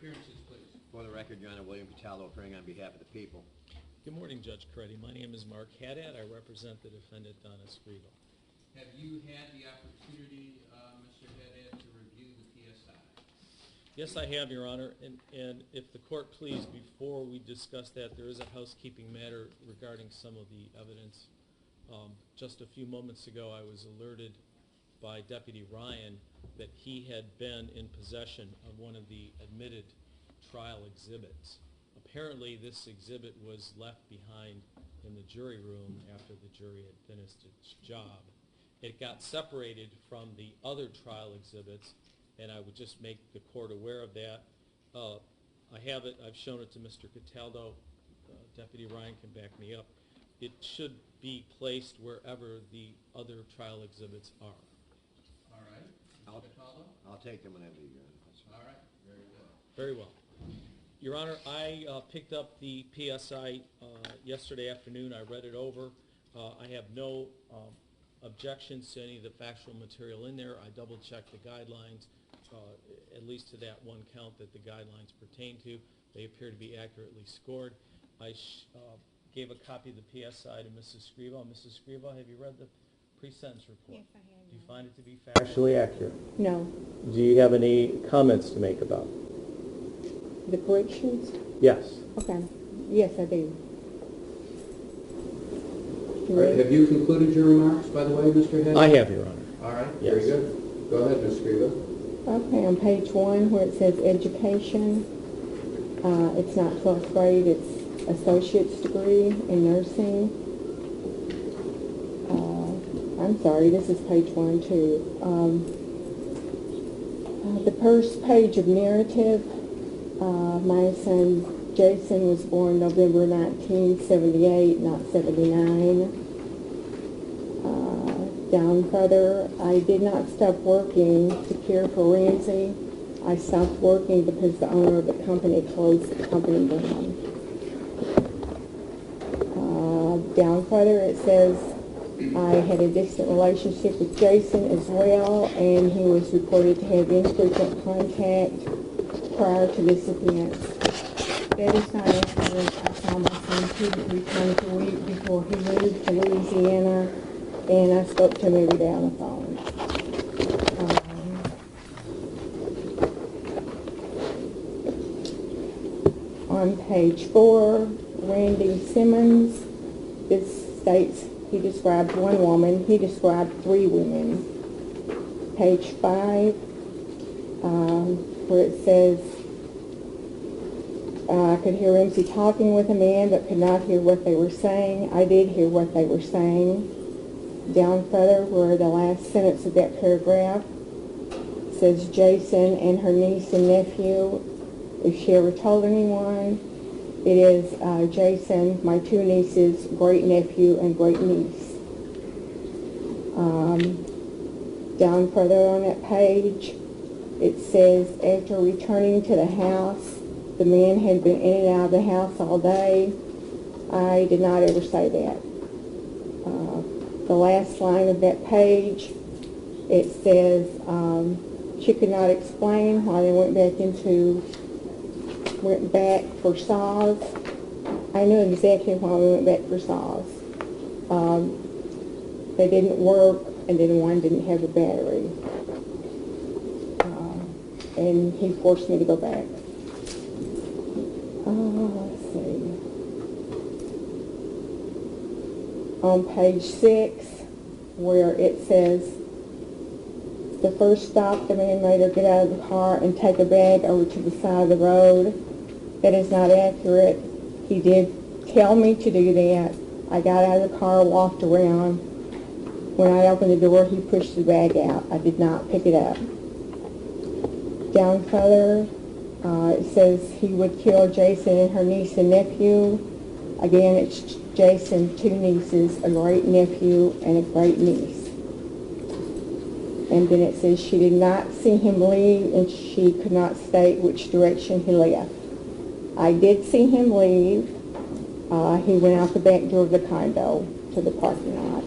appearances, please. For the record, Your Honor, William Cataldo appearing on behalf of the people. Good morning, Judge Coretti. My name is Mark Haddad. I represent the defendant, Donna Scrivo. Have you had the opportunity, Mr. Haddad, to review the PSI? Yes, I have, Your Honor, and if the court please, before we discuss that, there is a housekeeping matter regarding some of the evidence. Just a few moments ago, I was alerted by Deputy Ryan that he had been in possession of one of the admitted trial exhibits. Apparently, this exhibit was left behind in the jury room after the jury had finished its job. It got separated from the other trial exhibits, and I would just make the court aware of that. I have it. I've shown it to Mr. Cataldo. Deputy Ryan can back me up. It should be placed wherever the other trial exhibits are. All right. Mr. Cataldo? I'll take them whenever you go. All right. Very good. Very well. Your Honor, I picked up the PSI yesterday afternoon. I read it over. I have no objections to any of the factual material in there. I double-checked the guidelines, at least to that one count that the guidelines pertain to. They appear to be accurately scored. I gave a copy of the PSI to Mrs. Scrivo. Mrs. Scrivo, have you read the pre-sentence report? Yes, I have. Do you find it to be factually accurate? No. Do you have any comments to make about it? The corrections? Yes. Okay. Yes, I do. All right. Have you concluded your remarks, by the way, Mr. Haddad? I have, Your Honor. All right. Yes. Very good. Go ahead, Ms. Scrivo. Okay, on page 1 where it says education, it's not 12th grade, it's associate's degree in nursing. I'm sorry, this is page 1 too. The first page of narrative, my son Jason was born November 1978, not 79. Down further, I did not stop working to care for Ramsey. I stopped working because the owner of the company closed the company down. Down further, it says I had a distant relationship with Jason as well, and he was reported to have infrequent contact prior to this event. That is not accurate. I saw my son 2 to 3 times a week before he moved to Louisiana, and I spoke to him every day on the phone. On page 4, Randy Simmons, this states he described one woman. He described 3 women. Page 5, where it says, I could hear Ramsey talking with a man but could not hear what they were saying. I did hear what they were saying. Down further, where the last sentence of that paragraph says Jason and her niece and nephew, if she ever told anyone, it is Jason, my 2 nieces, great nephew and great niece. Down further on that page, it says after returning to the house, the man had been in and out of the house all day. I did not ever say that. The last line of that page, it says she could not explain why they went back for saws. I knew exactly why we went back for saws. They didn't work, and then one didn't have a battery. And he forced me to go back. Let's see. On page 6, where it says, the first stop, the man made her get out of the car and take a bag over to the side of the road. That is not accurate. He did tell me to do that. I got out of the car, walked around. When I opened the door, he pushed the bag out. I did not pick it up. Down further, it says he would kill Jason and her niece and nephew. Again, it's Jason, 2 nieces, a great nephew, and a great niece. And then it says she did not see him leave, and she could not state which direction he left. I did see him leave. He went out the back door of the condo to the parking lot.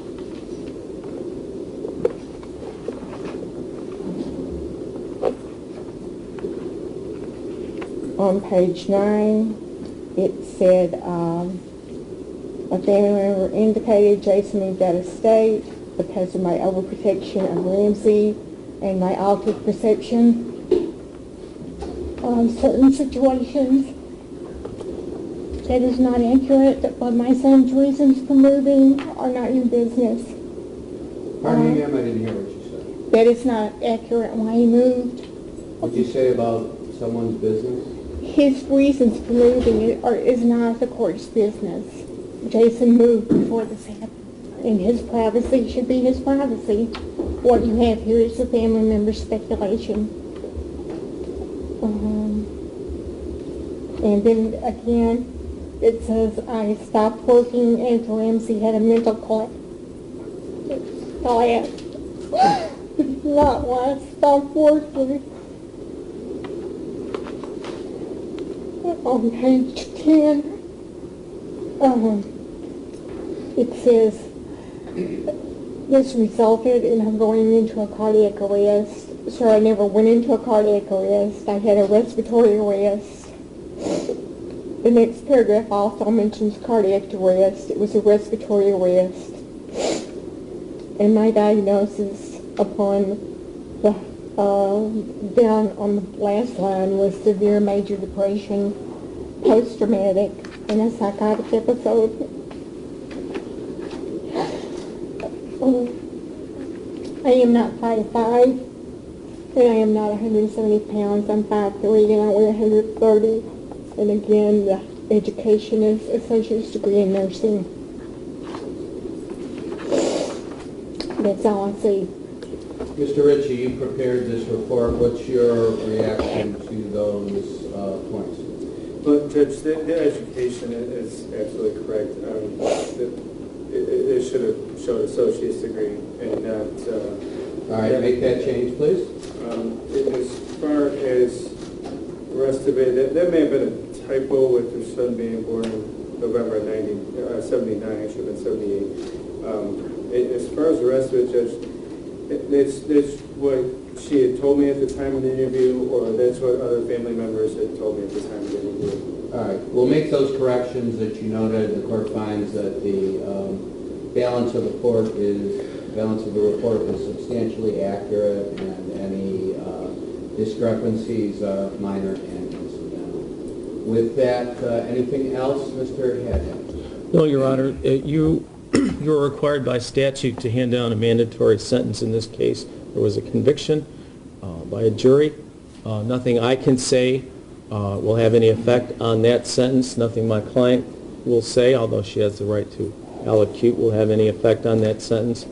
on page 9, it said, a family member indicated Jason moved out of state because of my overprotection of Ramsey and my altered perception of certain situations. That is not accurate, but my son's reasons for moving are not your business. Pardon me, ma'am, I didn't hear what you said. That is not accurate why he moved. What'd you say about someone's business? His reasons for moving is not the court's business. Jason moved before this happened, and his privacy should be his privacy. What you have here is a family member speculation. And then again, it says I stopped working after Ramsey had a mental collapse. Not why I stopped working. On page 10, it says, this resulted in her going into a cardiac arrest. Sir, I never went into a cardiac arrest. I had a respiratory arrest. The next paragraph also mentions cardiac arrest. It was a respiratory arrest. And my diagnosis upon the down on the last line was severe major depression, post-traumatic, and a psychotic episode. I am not 5'5", and I am not 170 pounds. I'm 5'3", and I weigh 130. And again, the education is associate's degree in nursing. That's all I see. Mr. Ritchie, you prepared this report. What's your reaction to those points? Well, Judge, the education is absolutely correct. It should have showed associate's degree and not... All right, make that change, please. As far as the rest of it, that may have been a typo with her son being born in November 79, it should have been 78. As far as the rest of it, Judge, that's what she had told me at the time of the interview, or that's what other family members had told me at the time of the interview. All right, we'll make those corrections that you noted. The court finds that the balance of the report is substantially accurate, and any discrepancies are minor and incidental. With that, anything else, Mr. Haddad? No, Your Honor. You're required by statute to hand down a mandatory sentence in this case. There was a conviction by a jury. Nothing I can say will have any effect on that sentence. Nothing my client will say, although she has the right to allocute, will have any effect on that sentence.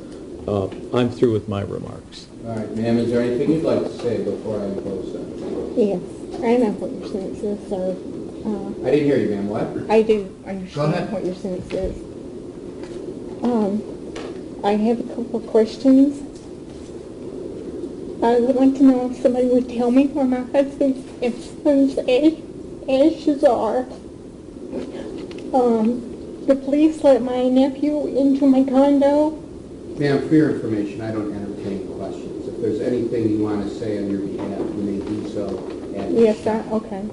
I'm through with my remarks. All right, ma'am, is there anything you'd like to say before I impose sentence? Yes, I know what your sentence is, sir. I didn't hear you, ma'am. What? I do Go understand ahead. what your sentence is. I have a couple of questions. I would like to know if somebody would tell me where my husband's and son's ashes are. The police let my nephew into my condo. Ma'am, for your information, I don't entertain questions. If there's anything you want to say on your behalf, you may do so. Yes, okay.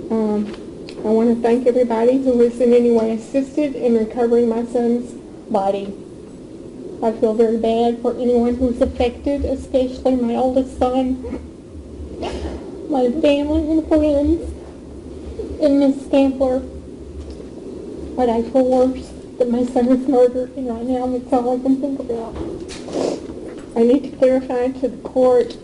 I want to thank everybody who has in any way assisted in recovering my son's body. I feel very bad for anyone who's affected, especially my oldest son, my family and friends, and Miss Stampler. But I feel worse that my son was murdered, and right now that's all I can think about. I need to clarify to the court,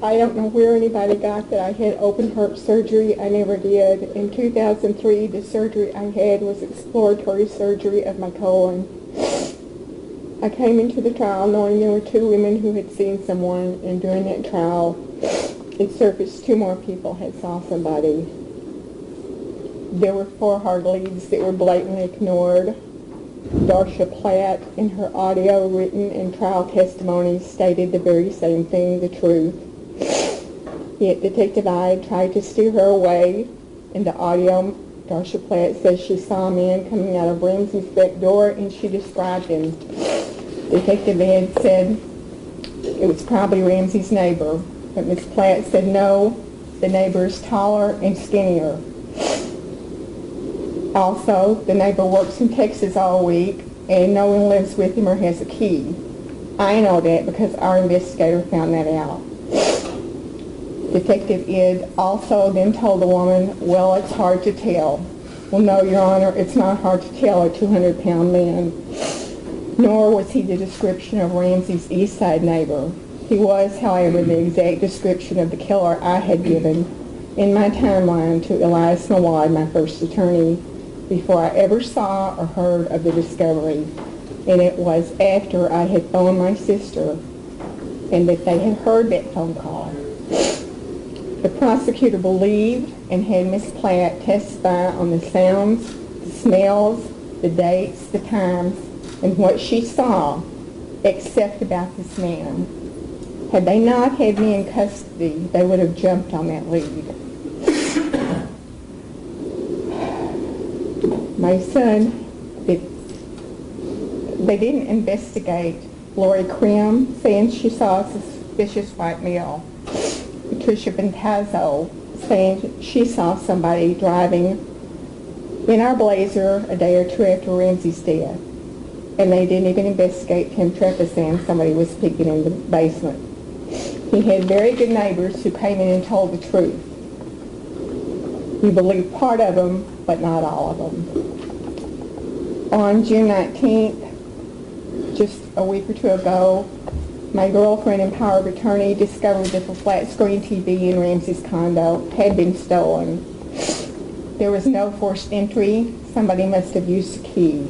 I don't know where anybody got that I had open heart surgery. I never did. In 2003, the surgery I had was exploratory surgery of my colon. I came into the trial knowing there were 2 women who had seen someone, and during that trial, it surfaced 2 more people had saw somebody. There were 4 hard leads that were blatantly ignored. Darcia Platt, in her audio, written, and trial testimony, stated the very same thing, the truth. Yet Detective Ide tried to steer her away. In the audio, Darcia Platt says she saw a man coming out of Ramsey's back door, and she described him. Detective Ed said it was probably Ramsey's neighbor, but Miss Platt said no, The neighbor is taller and skinnier. Also, the neighbor works in Texas all week, and no one lives with him or has a key. I know that because our investigator found that out. Detective Ed also then told the woman, well, it's hard to tell. Well, no, Your Honor, it's not hard to tell a 200-pound man. Nor was he the description of Ramsey's East Side neighbor. He was, however, the exact description of the killer I had given in my timeline to Elias Nawad, my first attorney, before I ever saw or heard of the discovery. And it was after I had phoned my sister and that they had heard that phone call. The prosecutor believed and had Miss Platt testify on the sounds, the smells, the dates, the times, and what she saw, except about this man. Had they not had me in custody, they would have jumped on that lead. My son, they didn't investigate Lori Krim saying she saw a suspicious white male. Patricia Bentazzo saying she saw somebody driving in our Blazer a day or two after Ramsey's death. And they didn't even investigate Tim Treppa saying somebody was peeking in the basement. He had very good neighbors who came in and told the truth. We believe part of them, but not all of them. On June 19th, just a week or two ago, my girlfriend and power of attorney discovered that the flat screen TV in Ramsey's condo had been stolen. There was no forced entry. Somebody must have used a key,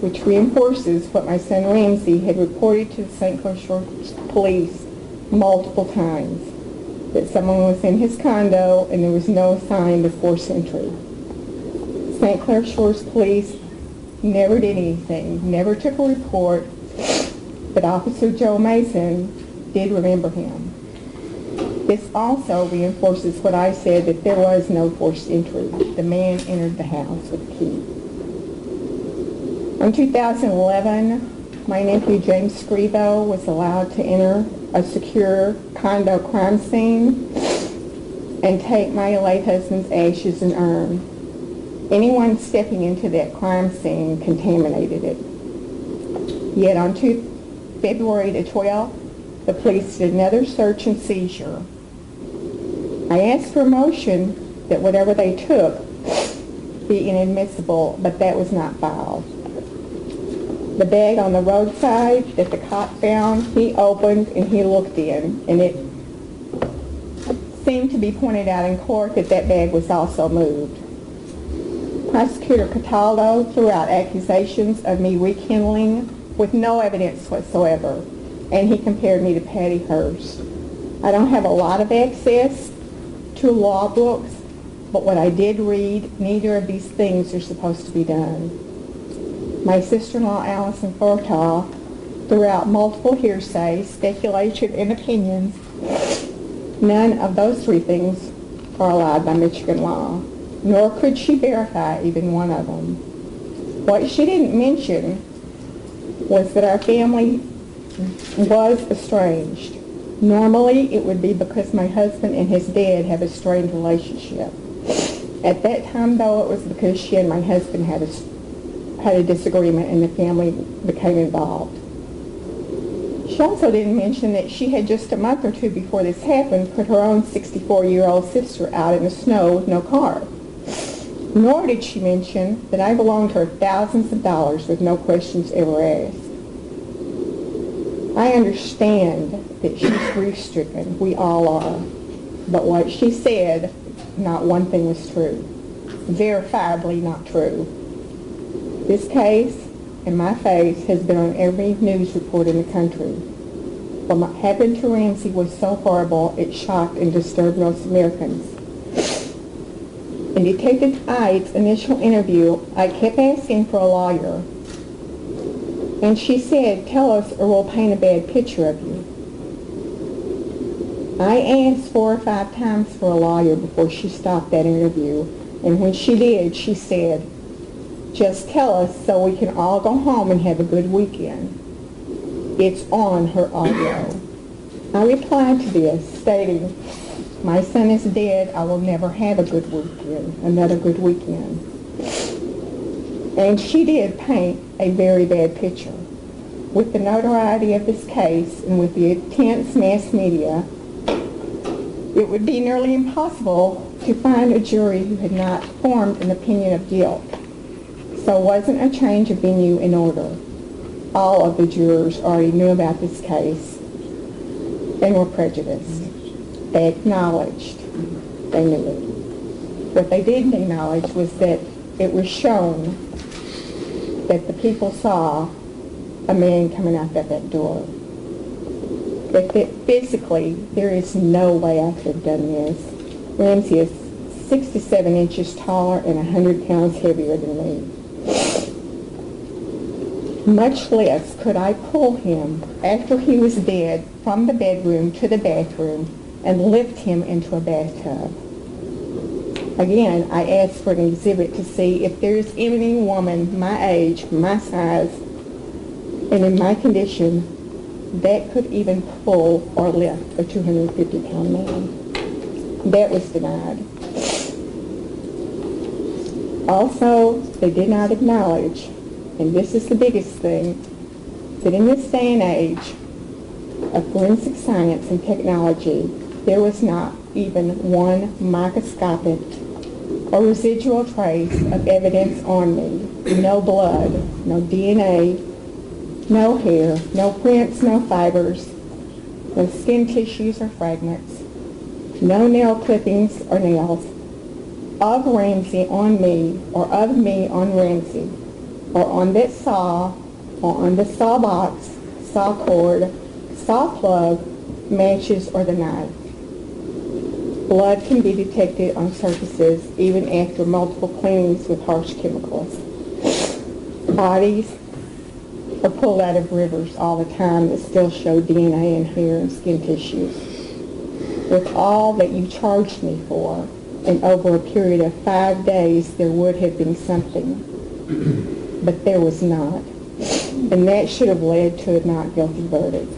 which reinforces what my son Ramsey had reported to the St. Clair Shores police multiple times, that someone was in his condo and there was no sign of forced entry. St. Clair Shores police never did anything, never took a report, but Officer Joe Mason did remember him. This also reinforces what I said, that there was no forced entry. The man entered the house with a key. In 2011, my nephew James Scrivo was allowed to enter a secure condo crime scene and take my late husband's ashes and urn. Anyone stepping into that crime scene contaminated it. Yet on February the 12th, the police did another search and seizure. I asked for a motion that whatever they took be inadmissible, but that was not filed. The bag on the roadside that the cop found, he opened and he looked in, and it seemed to be pointed out in court that that bag was also moved. Prosecutor Cataldo threw out accusations of me rekindling with no evidence whatsoever, and he compared me to Patty Hearst. I don't have a lot of access to law books, but what I did read, neither of these things are supposed to be done. My sister-in-law, Allison Fortaw, threw out multiple hearsay, speculation, and opinions. None of those three things are allowed by Michigan law, nor could she verify even one of them. What she didn't mention was that our family was estranged. Normally, it would be because my husband and his dad have a strained relationship. At that time, though, it was because she and my husband had a disagreement and the family became involved. She also didn't mention that she had just a month or two before this happened put her own 64-year-old sister out in the snow with no car. Nor did she mention that I belonged to her thousands of dollars with no questions ever asked. I understand that she's grief-stricken. We all are. But what she said, not one thing was true. Verifiably not true. This case and my face has been on every news report in the country. What happened to Ramsey was so horrible it shocked and disturbed most Americans. In Detective Ide's initial interview, I kept asking for a lawyer. And she said, tell us or we'll paint a bad picture of you. I asked 4 or 5 times for a lawyer before she stopped that interview. And when she did, she said, just tell us so we can all go home and have a good weekend. It's on her audio. I replied to this, stating, my son is dead, I will never have a good weekend, another good weekend. And she did paint a very bad picture. With the notoriety of this case and with the intense mass media, it would be nearly impossible to find a jury who had not formed an opinion of guilt. So wasn't a change of venue in order. All of the jurors already knew about this case and were prejudiced. They acknowledged they knew it. What they didn't acknowledge was that it was shown that the people saw a man coming out that back door. That physically, there is no way I could have done this. Ramsey is 67 inches taller and 100 pounds heavier than me. Much less could I pull him after he was dead from the bedroom to the bathroom and lift him into a bathtub. Again, I asked for an exhibit to see if there's any woman my age, my size, and in my condition that could even pull or lift a 250-pound man. That was denied. Also, they did not acknowledge, and this is the biggest thing, that in this day and age of forensic science and technology, there was not even one microscopic or residual trace of evidence on me. No blood, no DNA, no hair, no prints, no fibers, no skin tissues or fragments, no nail clippings or nails of Ramsey on me or of me on Ramsey or on that saw or on the saw box, saw cord, saw plug, matches, or the knife. Blood can be detected on surfaces even after multiple cleanings with harsh chemicals. Bodies are pulled out of rivers all the time that still show DNA and hair and skin tissues. With all that you charged me for, and over a period of 5 days, there would have been something. But there was not. And that should have led to a not guilty verdict.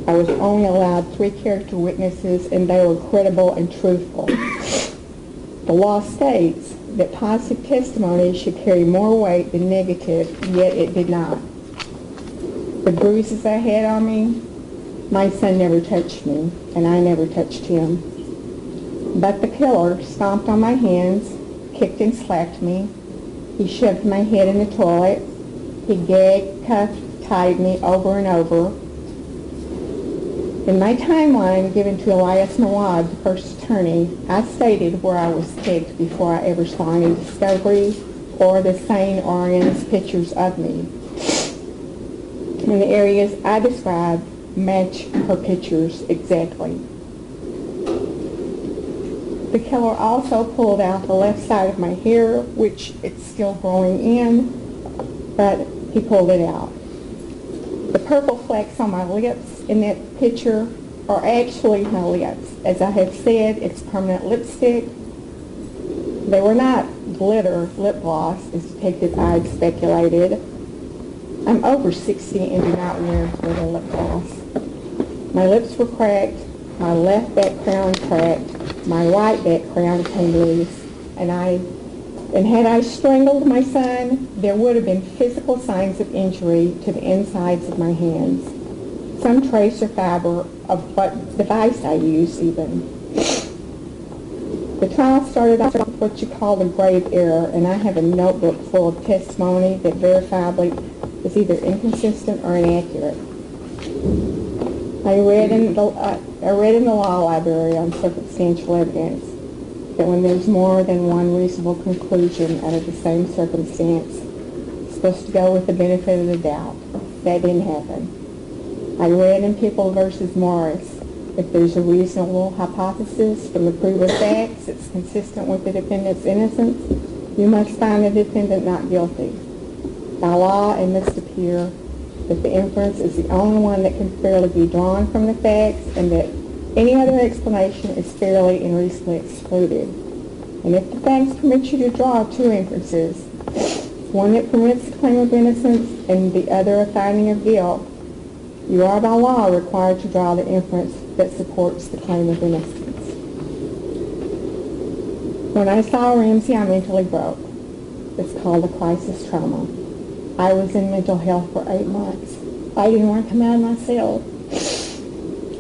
I was only allowed 3 character witnesses, and they were credible and truthful. The law states that positive testimony should carry more weight than negative, yet it did not. The bruises I had on me, my son never touched me, and I never touched him. But the killer stomped on my hands, kicked and slapped me. He shoved my head in the toilet. He gagged, cuffed, tied me over and over. In my timeline given to Elias Nawab, the first attorney, I stated where I was kicked before I ever saw any discovery or the sane Orien's pictures of me. And the areas I described match her pictures exactly. The killer also pulled out the left side of my hair, which it's still growing in, but he pulled it out. The purple flecks on my lips in that picture are actually my lips. As I have said, it's permanent lipstick. They were not glitter lip gloss, as Detective Ide speculated. I'm over 60 and do not wear glitter lip gloss. My lips were cracked, my left back crown cracked, my right back crown came loose, and had I strangled my son, there would have been physical signs of injury to the insides of my hands. Some trace or fiber of what device I used even. The trial started off with what you call a grave error, and I have a notebook full of testimony that verifiably is either inconsistent or inaccurate. I read in the law library on circumstantial evidence that when there's more than one reasonable conclusion out of the same circumstance, it's supposed to go with the benefit of the doubt. That didn't happen. I read in People v. Morris, if there's a reasonable hypothesis from the proven facts that's consistent with the defendant's innocence, you must find the defendant not guilty. By law, it must appear that the inference is the only one that can fairly be drawn from the facts, and that any other explanation is fairly and reasonably excluded. And if the facts permit you to draw 2 inferences, one that permits the claim of innocence and the other a finding of guilt, you are by law required to draw the inference that supports the claim of innocence. When I saw Ramsey, I mentally broke. It's called a crisis trauma. I was in mental health for 8 months. I didn't want to come out of my cell.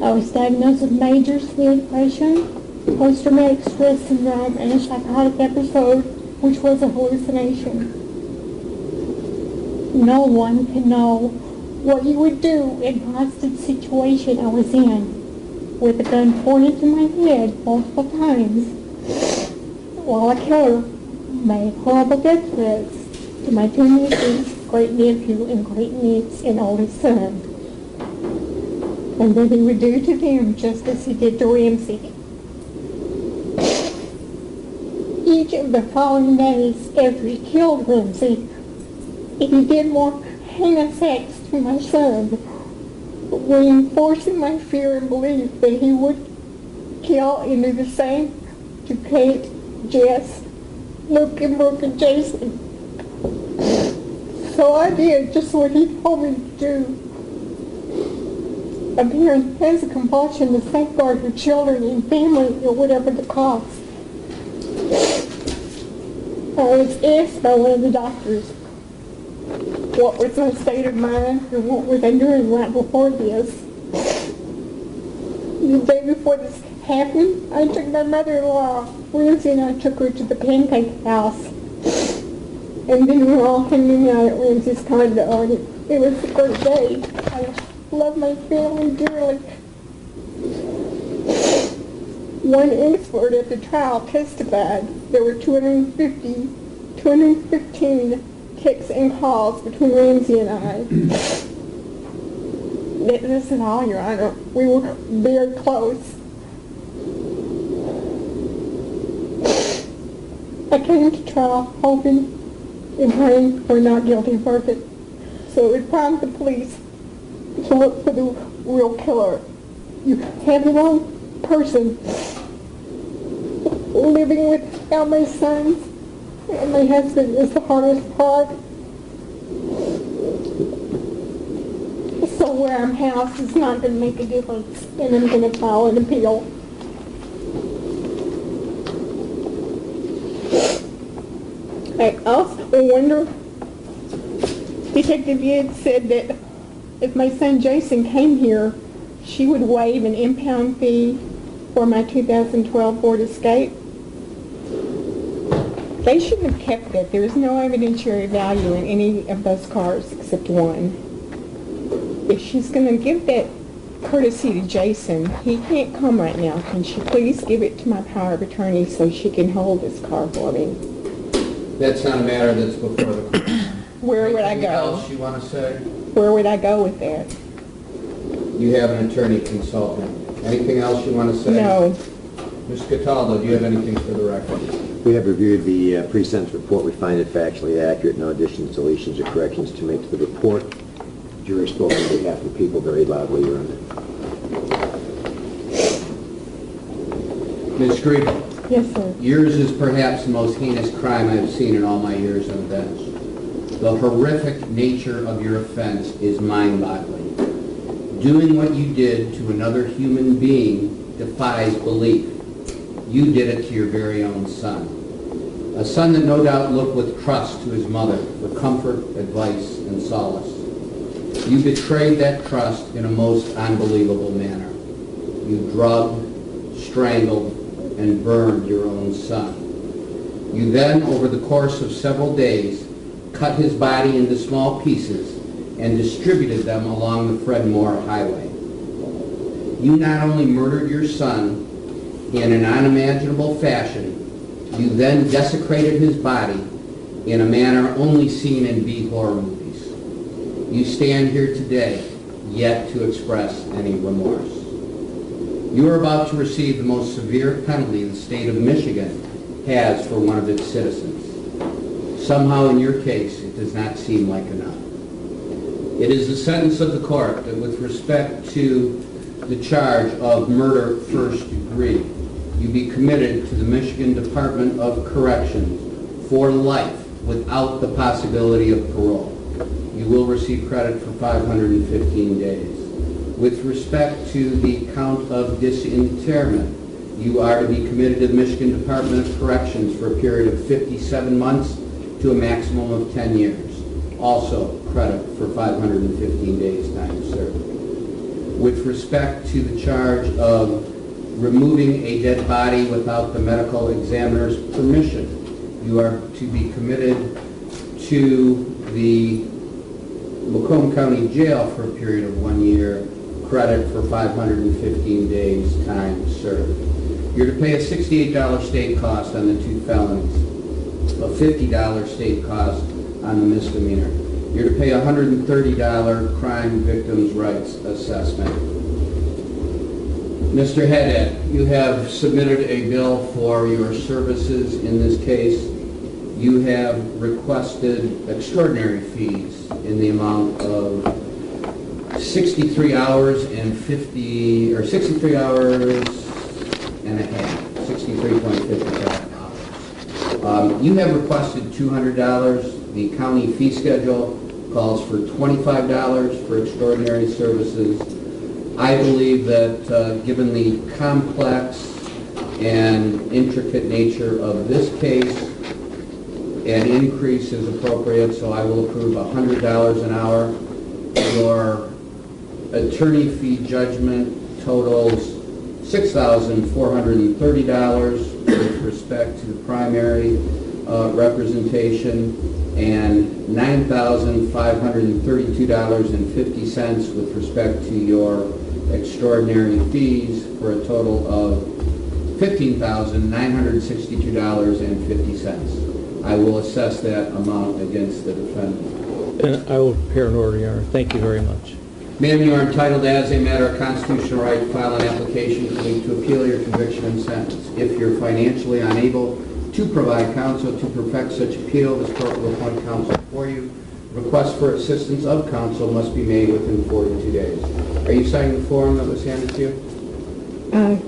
I was diagnosed with major severe depression, post-traumatic stress syndrome, and a psychotic episode, which was a hallucination. No one can know what you would do in the hostage situation I was in, with a gun pointed to my head multiple times, while a killer made horrible death threats to my 2 nieces, great-nephew, and great-niece, and oldest son. And that he would do to them just as he did to Ramsey. Each of the following days after he killed Ramsey, he did more heinous acts to my son, reinforcing my fear and belief that he would kill and do the same to Kate, Jess, Luke, and Brooke, and Jason. So I did just what he told me to do. A parent has a compulsion to safeguard her children and family at whatever the cost. I was asked by one of the doctors what was my state of mind and what was I doing right before this. The day before this happened, I took my mother-in-law, Ramsey, and I took her to the pancake house. And then we were all hanging out at Ramsey's condo, and it was a great day. I love my family dearly. One expert at the trial testified there were 215 texts and calls between Ramsey and I. This is all, Your Honor. We were very close. I came to trial hoping and praying for a not guilty verdict, so it would prompt the police to look for the real killer. You have the wrong person living without my sons and my husband is the hardest part. So where I'm housed is not going to make a difference, and I'm going to file an appeal. I also wonder, Detective Yid said that if my son Jason came here, she would waive an impound fee for my 2012 Ford Escape. They shouldn't have kept it. There is no evidentiary value in any of those cars except one. If she's going to give that courtesy to Jason, he can't come right now. Can she please give it to my power of attorney so she can hold this car for me? That's not a matter that's before the court. Where would I Anything go? else you want to say? Where would I go with that? You have an attorney consultant. Anything else you want to say? No. Ms. Cataldo, do you have anything for the record? We have reviewed the pre-sentence report. We find it factually accurate. No additions, deletions, or corrections to make to the report. The jury spoke on behalf of the people very loudly, Your Honor. Ms. Scrivo, Yes, sir. yours is perhaps the most heinous crime I've seen in all my years on the bench. The horrific nature of your offense is mind-boggling. Doing what you did to another human being defies belief. You did it to your very own son. A son that no doubt looked with trust to his mother for comfort, advice, and solace. You betrayed that trust in a most unbelievable manner. You drugged, strangled, and burned your own son. You then, over the course of several days, cut his body into small pieces and distributed them along the Fred Moore Highway. You not only murdered your son in an unimaginable fashion, you then desecrated his body in a manner only seen in B-horror movies. You stand here today, yet to express any remorse. You are about to receive the most severe penalty the state of Michigan has for one of its citizens. Somehow in your case, it does not seem like enough. It is the sentence of the court that with respect to the charge of murder first degree, you be committed to the Michigan Department of Corrections for life without the possibility of parole. You will receive credit for 515 days. With respect to the count of disinterment, You are to be committed to the Michigan Department of Corrections for a period of 57 months to a maximum of 10 years. Also, credit for 515 days time served. With respect to the charge of removing a dead body without the medical examiner's permission, you are to be committed to the Macomb County Jail for a period of 1 year, credit for 515 days time served. You're to pay a $68 state cost on the 2 felonies, a $50 state cost on the misdemeanor. You're to pay a $130 crime victims' rights assessment. Mr. Haddad, you have submitted a bill for your services in this case. You have requested extraordinary fees in the amount of 63 hours and 63 hours and a half, 63.55 hours. You have requested $200. The county fee schedule calls for $25 for extraordinary services. I believe that given the complex and intricate nature of this case, an increase is appropriate, so I will approve $100 an hour. Your attorney fee judgment totals $6,430 with respect to the primary representation and $9,532.50 with respect to your extraordinary fees for a total of $15,962.50. I will assess that amount against the defendant. And I will prepare an order, Your Honor. Thank you very much. Ma'am, you are entitled as a matter of constitutional right to file an application for leave to appeal your conviction and sentence. If you're financially unable to provide counsel to perfect such appeal, this court will appoint counsel for you. Request for assistance of counsel must be made within 42 days. Are you signing the form that was handed to you?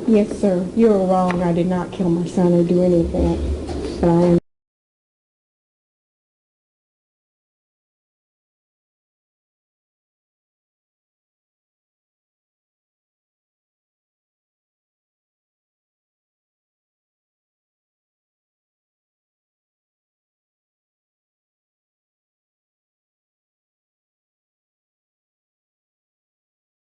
Yes, sir. You're wrong. I did not kill my son or do any of that. But I am